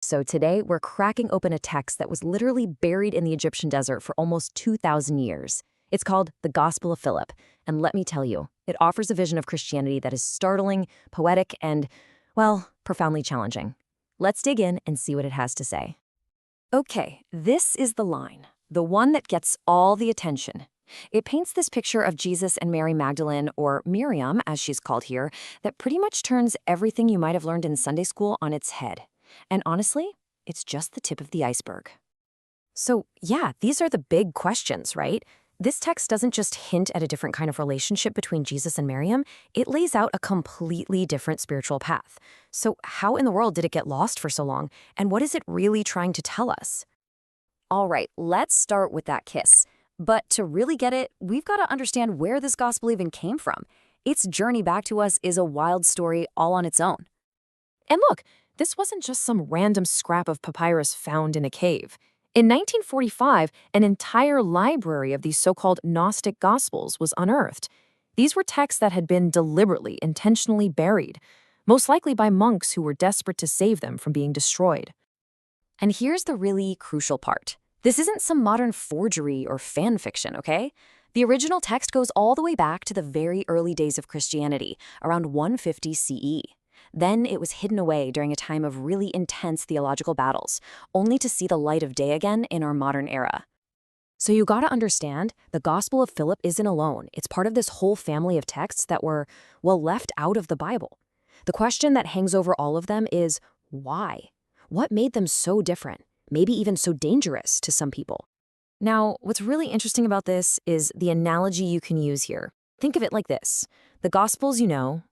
So today, we're cracking open a text that was literally buried in the Egyptian desert for almost 2,000 years. It's called the Gospel of Philip, and let me tell you, it offers a vision of Christianity that is startling, poetic, and, well, profoundly challenging. Let's dig in and see what it has to say. Okay, this is the line, the one that gets all the attention. It paints this picture of Jesus and Mary Magdalene, or Miriam, as she's called here, that pretty much turns everything you might have learned in Sunday school on its head. And honestly, it's just the tip of the iceberg. So, yeah, these are the big questions, right? This text doesn't just hint at a different kind of relationship between Jesus and Miriam, it lays out a completely different spiritual path. So how in the world did it get lost for so long, and what is it really trying to tell us? All right, let's start with that kiss. But to really get it, we've got to understand where this gospel even came from. Its journey back to us is a wild story all on its own. And look, this wasn't just some random scrap of papyrus found in a cave. In 1945, an entire library of these so-called Gnostic Gospels was unearthed. These were texts that had been deliberately, intentionally buried, most likely by monks who were desperate to save them from being destroyed. And here's the really crucial part. This isn't some modern forgery or fan fiction, okay? The original text goes all the way back to the very early days of Christianity, around 150 CE. Then it was hidden away during a time of really intense theological battles, only to see the light of day again in our modern era. So you gotta understand, the Gospel of Philip isn't alone. It's part of this whole family of texts that were, well, left out of the Bible. The question that hangs over all of them is, why? What made them so different, maybe even so dangerous to some people? Now, what's really interesting about this is the analogy you can use here. Think of it like this. The Gospels,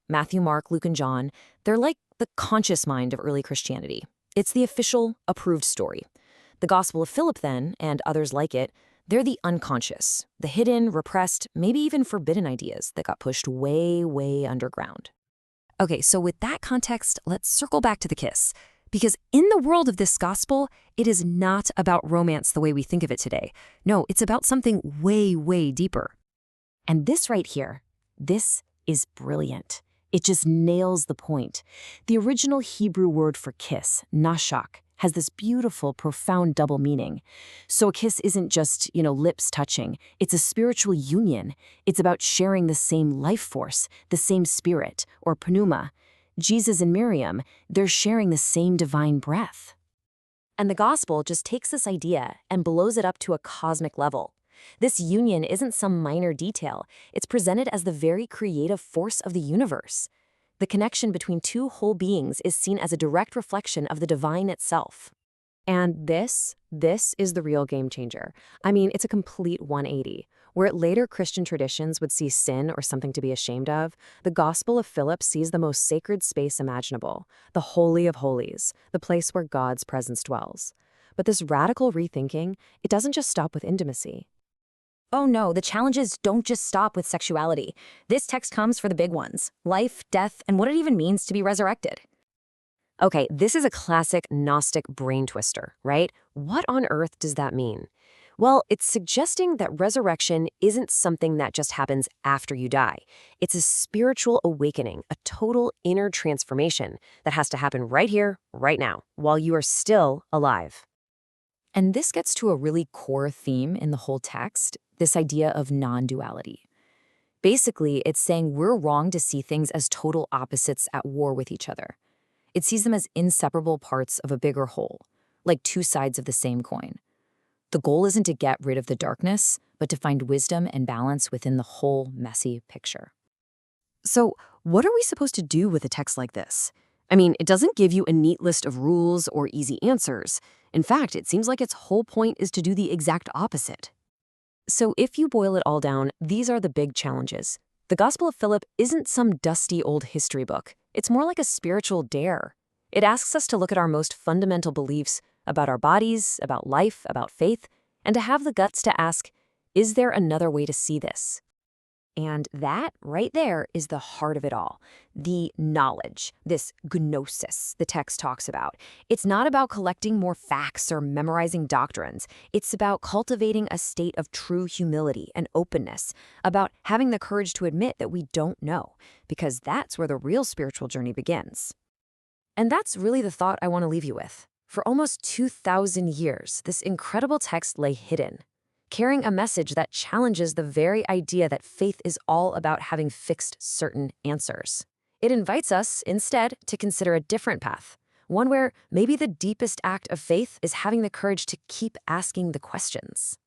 Matthew, Mark, Luke, and John, they're like the conscious mind of early Christianity. It's the official, approved story. The Gospel of Philip, then, and others like it, they're the unconscious, the hidden, repressed, maybe even forbidden ideas that got pushed way, way underground. Okay, so with that context, let's circle back to the kiss. Because in the world of this gospel, it is not about romance the way we think of it today. No, it's about something way, way deeper. And this right here, this is brilliant. It just nails the point. The original Hebrew word for kiss, nashak, has this beautiful, profound double meaning. So a kiss isn't just, lips touching. It's a spiritual union. It's about sharing the same life force, the same spirit, or pneuma. Jesus and Miriam, they're sharing the same divine breath. And the gospel just takes this idea and blows it up to a cosmic level. This union isn't some minor detail. It's presented as the very creative force of the universe. The connection between two whole beings is seen as a direct reflection of the divine itself. And this is the real game changer. I mean, it's a complete 180. Where later Christian traditions would see sin or something to be ashamed of, the Gospel of Philip sees the most sacred space imaginable, the Holy of Holies, the place where God's presence dwells. But this radical rethinking, it doesn't just stop with intimacy. Oh no, the challenges don't just stop with sexuality. This text comes for the big ones, life, death, and what it even means to be resurrected. Okay, this is a classic Gnostic brain twister, right? What on earth does that mean? Well, it's suggesting that resurrection isn't something that just happens after you die. It's a spiritual awakening, a total inner transformation that has to happen right here, right now, while you are still alive. And this gets to a really core theme in the whole text, this idea of non-duality. Basically, it's saying we're wrong to see things as total opposites at war with each other. It sees them as inseparable parts of a bigger whole, like two sides of the same coin. The goal isn't to get rid of the darkness, but to find wisdom and balance within the whole messy picture. So, what are we supposed to do with a text like this? I mean, it doesn't give you a neat list of rules or easy answers. In fact, it seems like its whole point is to do the exact opposite. So if you boil it all down, these are the big challenges. The Gospel of Philip isn't some dusty old history book. It's more like a spiritual dare. It asks us to look at our most fundamental beliefs about our bodies, about life, about faith, and to have the guts to ask, is there another way to see this? And that right there is the heart of it all, the knowledge, this gnosis the text talks about. It's not about collecting more facts or memorizing doctrines. It's about cultivating a state of true humility and openness, about having the courage to admit that we don't know, because that's where the real spiritual journey begins. And that's really the thought I want to leave you with. For almost 2,000 years, this incredible text lay hidden, carrying a message that challenges the very idea that faith is all about having fixed certain answers. It invites us, instead, to consider a different path, one where maybe the deepest act of faith is having the courage to keep asking the questions.